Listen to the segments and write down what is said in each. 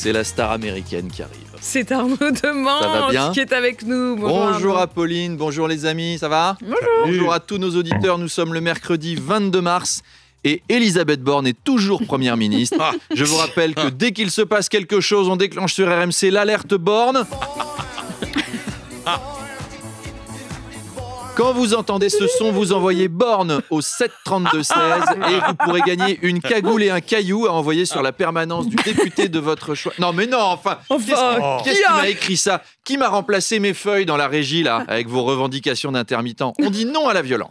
C'est la star américaine qui arrive. C'est Arnaud Demange qui est avec nous. Bonjour Apolline, bonjour les amis, ça va? Bonjour à tous nos auditeurs, nous sommes le mercredi 22 mars et Elisabeth Borne est toujours Première ministre. Je vous rappelle que dès qu'il se passe quelque chose, on déclenche sur RMC l'alerte Borne. Quand vous entendez ce son, vous envoyez Borne au 732-16 et vous pourrez gagner une cagoule et un caillou à envoyer sur la permanence du député de votre choix. Non mais non, enfin qu'est-ce qui m'a écrit ça? Qui m'a remplacé mes feuilles dans la régie là, avec vos revendications d'intermittents? On dit non à la violence.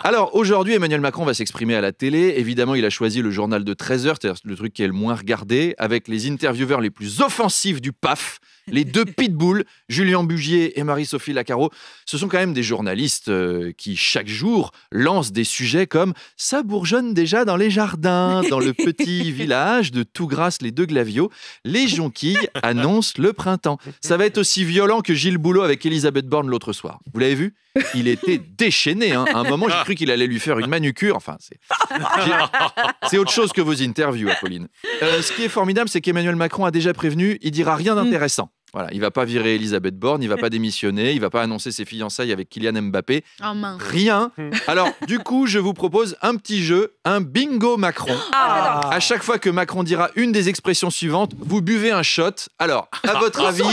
Alors aujourd'hui, Emmanuel Macron va s'exprimer à la télé. Évidemment, il a choisi le journal de 13h, c'est-à-dire le truc qui est le moins regardé, avec les intervieweurs les plus offensifs du PAF. Les deux pitbulls, Julien Bugier et Marie-Sophie Lacaro, ce sont quand même des journalistes qui, chaque jour, lancent des sujets comme « Ça bourgeonne déjà dans les jardins ». Dans le petit village de Tougrasse-les-Deux-Glaviaux, les jonquilles annoncent le printemps. Ça va être aussi violent que Gilles Boulot avec Elisabeth Borne l'autre soir. Vous l'avez vu? Il était déchaîné. À un moment, j'ai cru qu'il allait lui faire une manucure. Enfin, c'est autre chose que vos interviews, Apolline. Ce qui est formidable, c'est qu'Emmanuel Macron a déjà prévenu, il dira rien d'intéressant. Voilà, il ne va pas virer Elisabeth Borne, il ne va pas démissionner, il ne va pas annoncer ses fiançailles avec Kylian Mbappé. Oh mince. Rien. Alors, du coup, je vous propose un petit jeu, un bingo Macron. À chaque fois que Macron dira une des expressions suivantes, vous buvez un shot. Alors, à votre avis,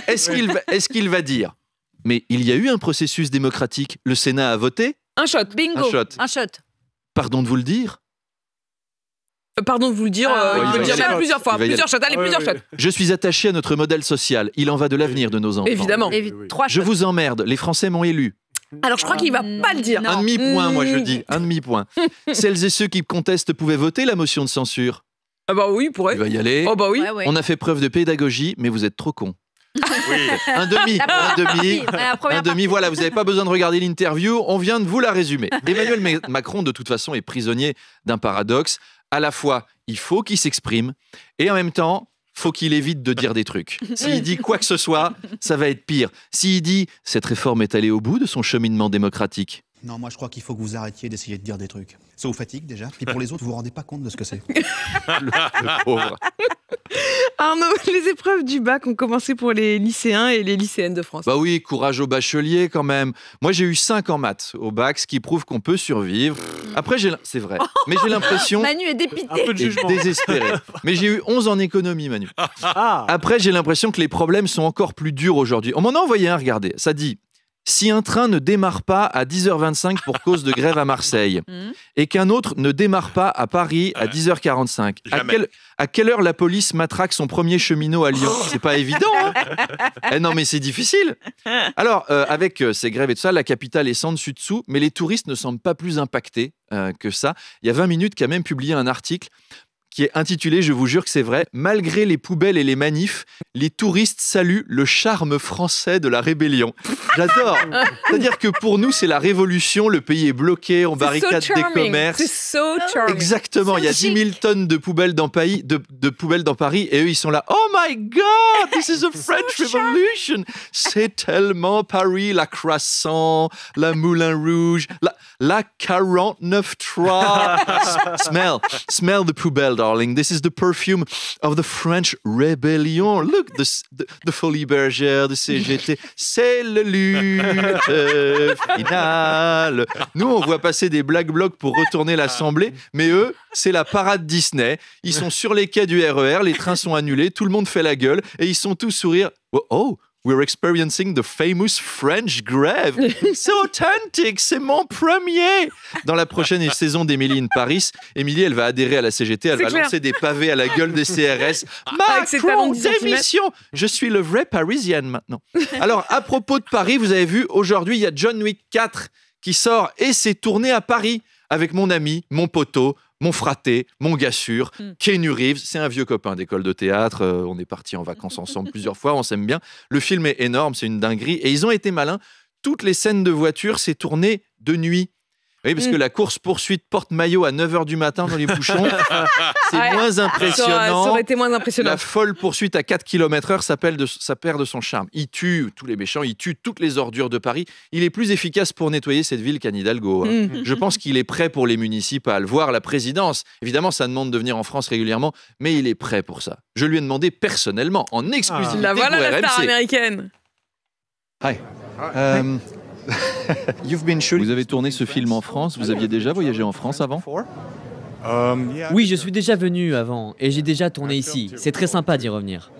est-ce qu'il va dire « Mais il y a eu un processus démocratique, le Sénat a voté ?» Un shot. Bingo. Un shot. Pardon de vous le dire. Pardon de vous le dire, il peut le dire même plusieurs fois. Plusieurs shots, allez, plusieurs shots. Je suis attaché à notre modèle social. Il en va de l'avenir de nos enfants. Évidemment. Trois Je shots. vous emmerde. Les Français m'ont élu. Alors, je crois qu'il va pas le dire. Non. Un demi-point, moi je dis. Un demi-point. Celles et ceux qui contestent pouvaient voter la motion de censure. Ah bah oui, il pourrait. Il va y aller. Oh bah oui. Ouais. On a fait preuve de pédagogie, mais vous êtes trop cons. Un demi. Voilà, vous n'avez pas besoin de regarder l'interview. On vient de vous la résumer. Emmanuel Macron, de toute façon, est prisonnier d'un paradoxe. À la fois, il faut qu'il s'exprime et en même temps, faut qu'il évite de dire des trucs. S'il dit quoi que ce soit, ça va être pire. S'il dit « cette réforme est allée au bout de son cheminement démocratique », Non, moi je crois qu'il faut que vous arrêtiez d'essayer de dire des trucs. Ça vous fatigue déjà. Puis pour les autres, vous vous rendez pas compte de ce que c'est. le pauvre. Arnaud, les épreuves du bac ont commencé pour les lycéens et les lycéennes de France. Bah oui, courage aux bacheliers quand même. Moi j'ai eu 5 en maths au bac, ce qui prouve qu'on peut survivre. Après, c'est vrai, mais j'ai l'impression... Manu est dépité. Un peu de et jugement. désespéré. Mais j'ai eu 11 en économie, Manu. Après, j'ai l'impression que les problèmes sont encore plus durs aujourd'hui. On m'en a envoyé un, regardez. Ça dit « Si un train ne démarre pas à 10h25 pour cause de grève à Marseille et qu'un autre ne démarre pas à Paris à 10h45, à quelle heure la police matraque son premier cheminot à Lyon ?» C'est pas évident, hein. Non, mais c'est difficile. Alors, avec ces grèves et tout ça, la capitale est sans dessus-dessous, mais les touristes ne semblent pas plus impactés que ça. Il y a 20 minutes qui a même publié un article qui est intitulé, je vous jure que c'est vrai, « Malgré les poubelles et les manifs, les touristes saluent le charme français de la rébellion ». J'adore. C'est-à-dire que pour nous, c'est la révolution, le pays est bloqué, on barricade des commerces. C'est so charming. Exactement, il y a 10 000 tonnes de poubelles dans Paris, de poubelles dans Paris, et eux, ils sont là. Oh my God, this is a French Revolution. C'est tellement Paris, la Croissant, la Moulin Rouge, la 49.3. Smell the poubelle, darling. This is the perfume of the French Rebellion. Look, the Folie Bergère, the CGT. C'est le lutte finale. Nous, on voit passer des black blocs pour retourner l'Assemblée, mais eux, c'est la parade Disney. Ils sont sur les quais du RER, les trains sont annulés, tout le monde fait la gueule et ils sont tous sourire. Oh, we're experiencing the famous French grève. C'est authentique, c'est mon premier. Dans la prochaine saison d'Emily in Paris, Émilie, elle va adhérer à la CGT, elle va lancer des pavés à la gueule des CRS. Avec ses talons Macron, de 10 centimètres. démission. Je suis le vrai Parisienne maintenant. Alors, à propos de Paris, vous avez vu, aujourd'hui, il y a John Wick 4 qui sort et c'est tourné à Paris avec mon ami, mon poteau, mon fraté, mon gars sûr, Keanu Reeves. C'est un vieux copain d'école de théâtre. On est partis en vacances ensemble plusieurs fois. On s'aime bien. Le film est énorme. C'est une dinguerie. Et ils ont été malins. Toutes les scènes de voiture, c'est tourné de nuit. Oui, parce que la course-poursuite porte-maillot à 9h du matin dans les bouchons, c'est moins impressionnant. Ça aurait été moins impressionnant. La folle poursuite à 4 km/h, ça perd de son charme. Il tue tous les méchants, il tue toutes les ordures de Paris. Il est plus efficace pour nettoyer cette ville qu'Anne Hidalgo. Je pense qu'il est prêt pour les municipales, voire la présidence. Évidemment, ça demande de venir en France régulièrement, mais il est prêt pour ça. Je lui ai demandé personnellement, en exclusivité La voilà pour la star RMC. américaine. Hi. You've been shooting. Vous avez tourné ce film en France, vous aviez déjà voyagé en France avant ? Oui, je suis déjà venu avant et j'ai déjà tourné ici. C'est très sympa d'y revenir.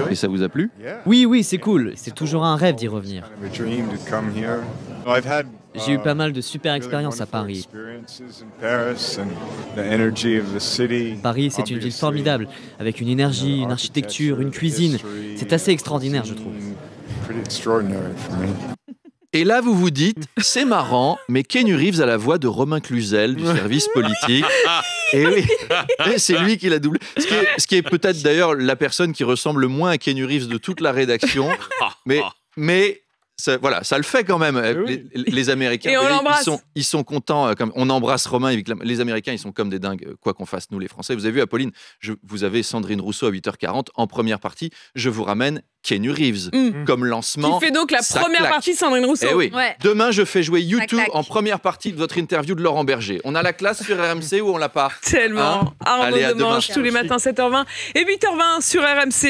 Et ça vous a plu ? Oui, c'est cool. C'est toujours un rêve d'y revenir. J'ai eu pas mal de super expériences à Paris. Paris, c'est une ville formidable, avec une énergie, une architecture, une cuisine. C'est assez extraordinaire, je trouve. Et là, vous vous dites, c'est marrant, mais Keanu Reeves a la voix de Romain Cluzel du service politique. Et oui, et c'est lui qui l'a doublé. Ce qui est peut-être d'ailleurs la personne qui ressemble le moins à Keanu Reeves de toute la rédaction. Mais ça, voilà, ça le fait quand même. Les Américains, Et on l'embrasse. ils sont contents. On embrasse Romain. Les Américains, ils sont comme des dingues, quoi qu'on fasse, nous les Français. Vous avez vu, Apolline, vous avez Sandrine Rousseau à 8h40. En première partie, je vous ramène Keanu Reeves comme lancement. Qui fait donc la première partie de Sandrine Rousseau. Eh oui. Ouais. Demain, je fais jouer YouTube claque. en première partie de votre interview de Laurent Berger. On a la classe sur RMC ou on l'a pas ? Tellement. Hein ? Arnaud Allez, à demain. Demange tous les matins 7h20 et 8h20 sur RMC.